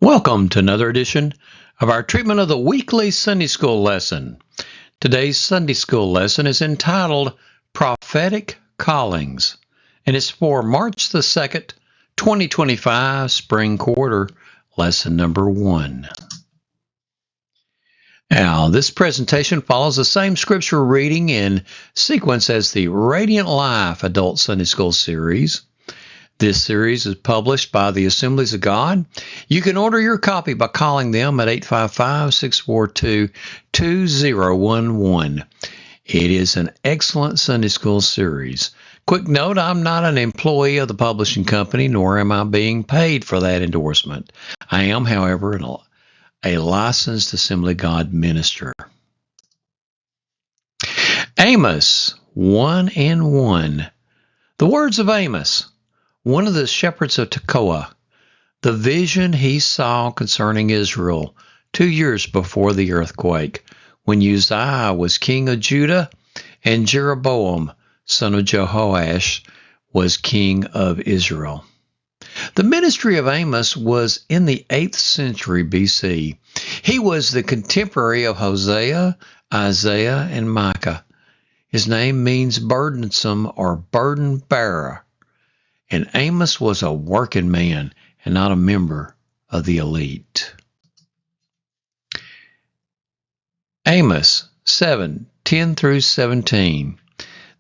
Welcome to another edition of our treatment of the weekly Sunday School lesson. Today's Sunday School lesson is entitled Prophetic Callings, and it's for March the 2nd, 2025, Spring Quarter, Lesson Number 1. Now, this presentation follows the same scripture reading in sequence as the Radiant Life Adult Sunday School series. This series is published by the Assemblies of God. You can order your copy by calling them at 855-642-2011. It is an excellent Sunday School series. Quick note, I'm not an employee of the publishing company, nor am I being paid for that endorsement. I am, however, a licensed Assembly of God minister. Amos 1:1. The words of Amos, one of the shepherds of Tekoa, the vision he saw concerning Israel 2 years before the earthquake, when Uzziah was king of Judah and Jeroboam, son of Jehoash, was king of Israel. The ministry of Amos was in the 8th century BC. He was the contemporary of Hosea, Isaiah, and Micah. His name means burdensome or burden bearer. And Amos was a working man and not a member of the elite. Amos 7:10 through 17.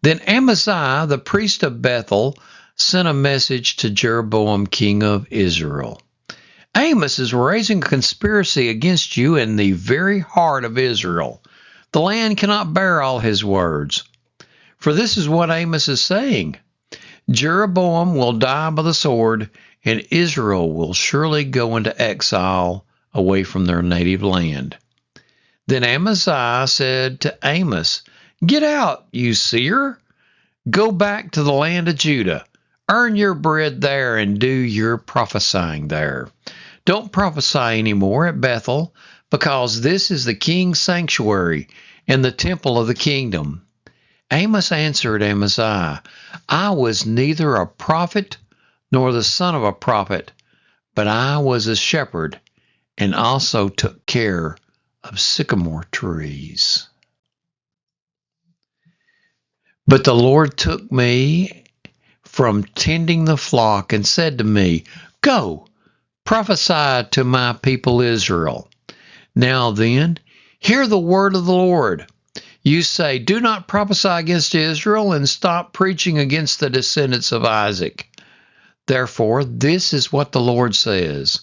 Then Amaziah, the priest of Bethel, sent a message to Jeroboam, king of Israel. Amos is raising a conspiracy against you in the very heart of Israel. The land cannot bear all his words. For this is what Amos is saying. Jeroboam will die by the sword, and Israel will surely go into exile away from their native land. Then Amaziah said to Amos, "Get out, you seer. Go back to the land of Judah. Earn your bread there and do your prophesying there. Don't prophesy anymore at Bethel, because this is the king's sanctuary and the temple of the kingdom." Amos answered Amaziah, "I was neither a prophet nor the son of a prophet, but I was a shepherd and also took care of sycamore trees. But the Lord took me from tending the flock and said to me, 'Go, prophesy to my people Israel.' Now then, hear the word of the Lord. You say, 'Do not prophesy against Israel and stop preaching against the descendants of Isaac.' Therefore, this is what the Lord says.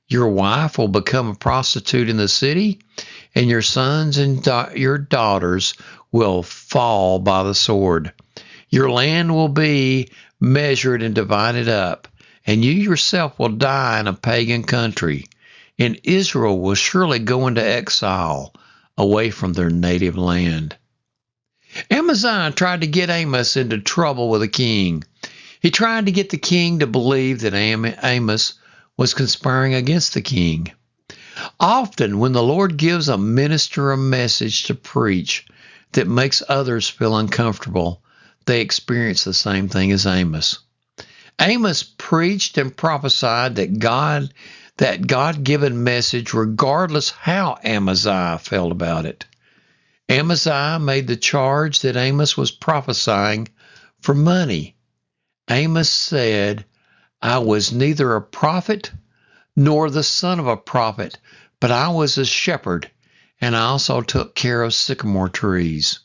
Your wife will become a prostitute in the city, and your sons and your daughters will fall by the sword. Your land will be measured and divided up, and you yourself will die in a pagan country, and Israel will surely go into exile away from their native land." Amaziah tried to get Amos into trouble with the king. He tried to get the king to believe that Amos was conspiring against the king. Often, when the Lord gives a minister a message to preach that makes others feel uncomfortable, they experience the same thing as Amos. Amos preached and prophesied that God-given message regardless how Amaziah felt about it. Amaziah made the charge that Amos was prophesying for money. Amos said, "I was neither a prophet nor the son of a prophet, but I was a shepherd, and I also took care of sycamore trees."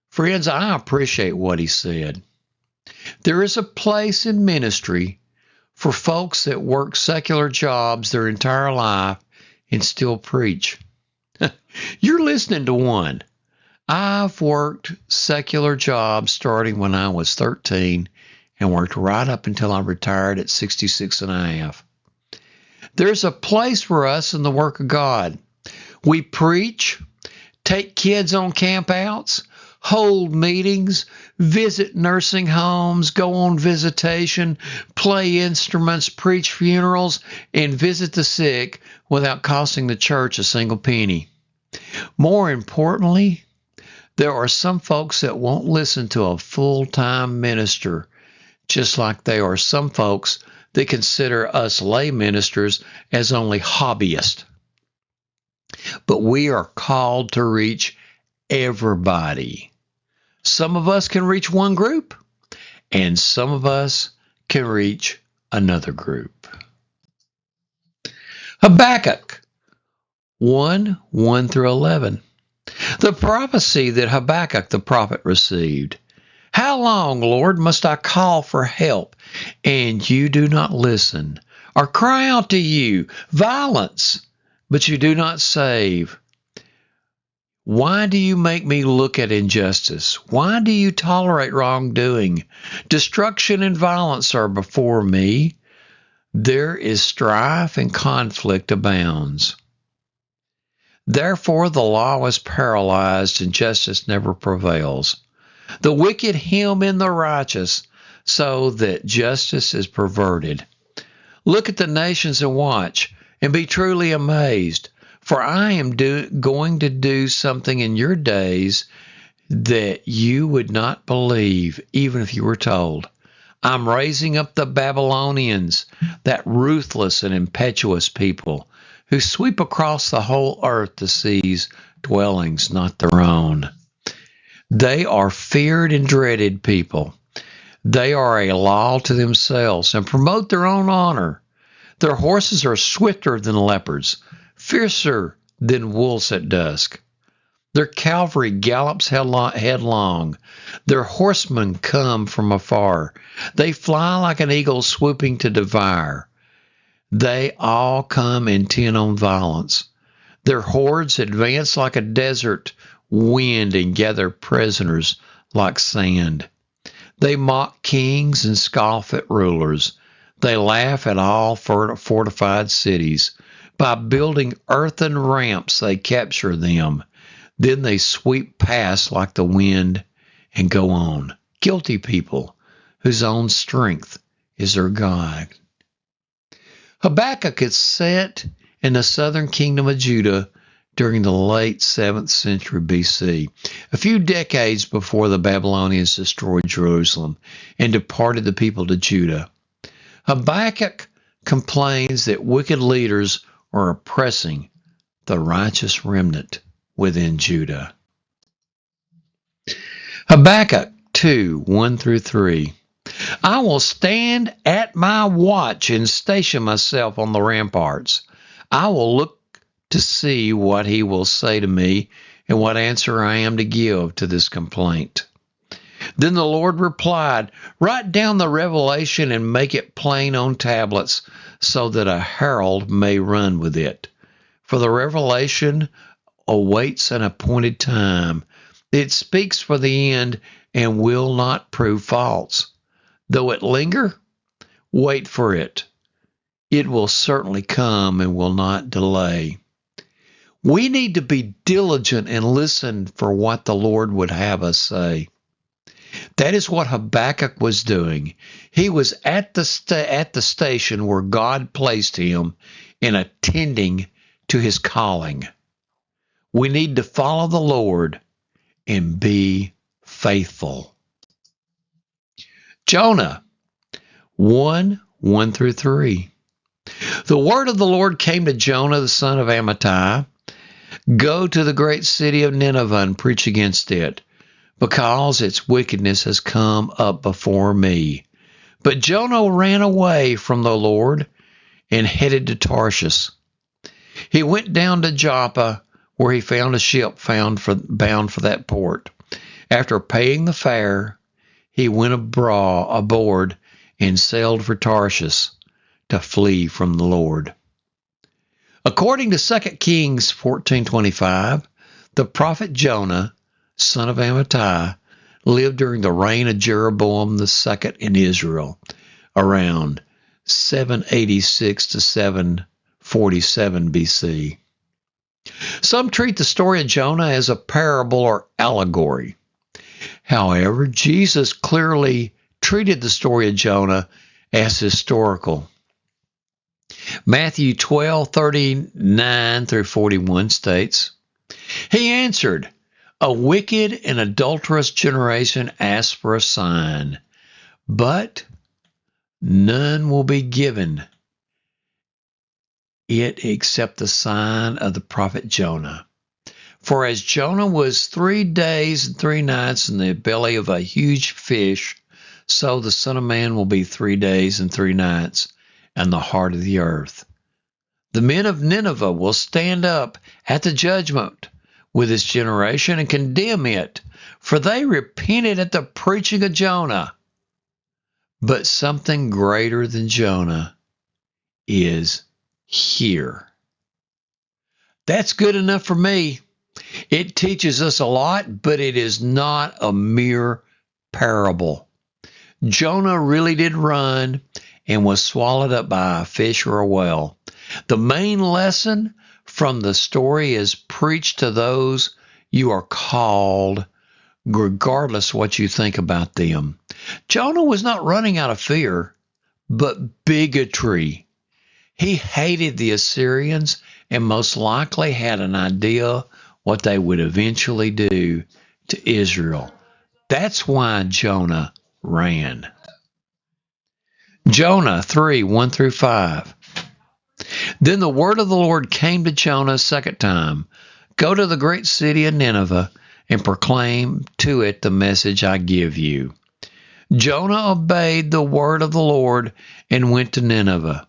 Friends, I appreciate what he said. There is a place in ministry for folks that work secular jobs their entire life and still preach. You're listening to one. I've worked secular jobs starting when I was 13 and worked right up until I retired at 66 and a half. There's a place for us in the work of God. We preach, take kids on campouts, hold meetings, visit nursing homes, go on visitation, play instruments, preach funerals, and visit the sick without costing the church a single penny. More importantly, there are some folks that won't listen to a full-time minister, just like there are some folks that consider us lay ministers as only hobbyists. But we are called to reach everybody. Some of us can reach one group, and some of us can reach another group. Habakkuk 1 through 11. The prophecy that Habakkuk the prophet received. How long, Lord, must I call for help, and you do not listen, or cry out to you, violence, but you do not save? Why do you make me look at injustice? Why do you tolerate wrongdoing? Destruction and violence are before me. There is strife and conflict abounds. Therefore the law is paralyzed and justice never prevails. The wicked hem in the righteous, so that justice is perverted. Look at the nations and watch, and be truly amazed. For I am going to do something in your days that you would not believe, even if you were told. I'm raising up the Babylonians, that ruthless and impetuous people, who sweep across the whole earth to seize dwellings not their own. They are feared and dreaded people. They are a law to themselves and promote their own honor. Their horses are swifter than leopards, fiercer than wolves at dusk. Their cavalry gallops headlong. Their horsemen come from afar. They fly like an eagle swooping to devour. They all come intent on violence. Their hordes advance like a desert wind and gather prisoners like sand. They mock kings and scoff at rulers. They laugh at all fortified cities. By building earthen ramps, they capture them. Then they sweep past like the wind and go on. Guilty people whose own strength is their God. Habakkuk is set in the southern kingdom of Judah during the late 7th century BC, a few decades before the Babylonians destroyed Jerusalem and departed the people to Judah. Habakkuk complains that wicked leaders are oppressing the righteous remnant within Judah. Habakkuk 2:1 through 3. I will stand at my watch and station myself on the ramparts. I will look to see what he will say to me and what answer I am to give to this complaint. Then the Lord replied, write down the revelation and make it plain on tablets so that a herald may run with it. For the revelation awaits an appointed time. It speaks for the end and will not prove false. Though it linger, wait for it. It will certainly come and will not delay. We need to be diligent and listen for what the Lord would have us say. That is what Habakkuk was doing. He was at the station where God placed him in attending to his calling. We need to follow the Lord and be faithful. Jonah 1:1 through 3. The word of the Lord came to Jonah, the son of Amittai. Go to the great city of Nineveh and preach against it, because its wickedness has come up before me. But Jonah ran away from the Lord and headed to Tarshish. He went down to Joppa, where he found a ship bound for that port. After paying the fare, he went aboard and sailed for Tarshish to flee from the Lord. According to 2 Kings 14:25, the prophet Jonah, son of Amittai, lived during the reign of Jeroboam II in Israel, around 786 to 747 BC. Some treat the story of Jonah as a parable or allegory. However, Jesus clearly treated the story of Jonah as historical. Matthew 12:39 through 41 states, he answered, a wicked and adulterous generation asks for a sign, but none will be given it except the sign of the prophet Jonah. For as Jonah was 3 days and 3 nights in the belly of a huge fish, so the Son of Man will be 3 days and 3 nights in the heart of the earth. The men of Nineveh will stand up at the judgment with this generation and condemn it, for they repented at the preaching of Jonah. But something greater than Jonah is here. That's good enough for me. It teaches us a lot, but it is not a mere parable. Jonah really did run and was swallowed up by a fish or a whale. The main lesson from the story is preach to those you are called, regardless what you think about them. Jonah was not running out of fear, but bigotry. He hated the Assyrians and most likely had an idea what they would eventually do to Israel. That's why Jonah ran. Jonah 3, 1 through 5. Then the word of the Lord came to Jonah a second time. Go to the great city of Nineveh and proclaim to it the message I give you. Jonah obeyed the word of the Lord and went to Nineveh.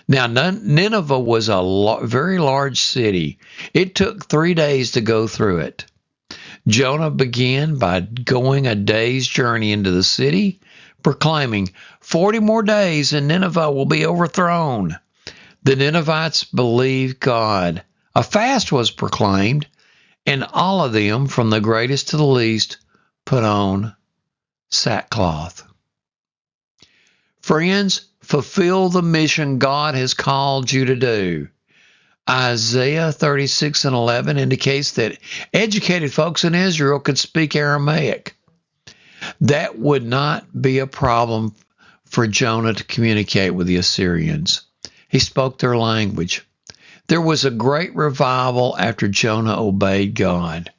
Now, Nineveh was a very large city. It took 3 days to go through it. Jonah began by going a day's journey into the city, proclaiming, 40 more days and Nineveh will be overthrown. The Ninevites believed God. A fast was proclaimed, and all of them, from the greatest to the least, put on sackcloth. Friends, fulfill the mission God has called you to do. Isaiah 36 and 11 indicates that educated folks in Israel could speak Aramaic. That would not be a problem for Jonah to communicate with the Assyrians. He spoke their language. There was a great revival after Jonah obeyed God.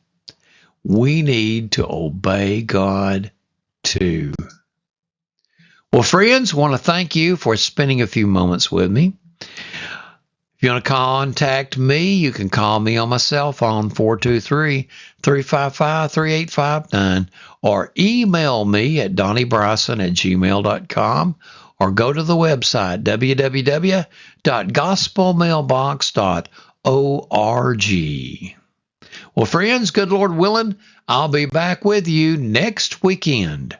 We need to obey God too. Well, friends, I want to thank you for spending a few moments with me. If you want to contact me, you can call me on my cell phone, 423-355-3859, or email me at donniebryson@gmail.com, or go to the website, www.gospelmailbox.org. Well, friends, good Lord willing, I'll be back with you next weekend.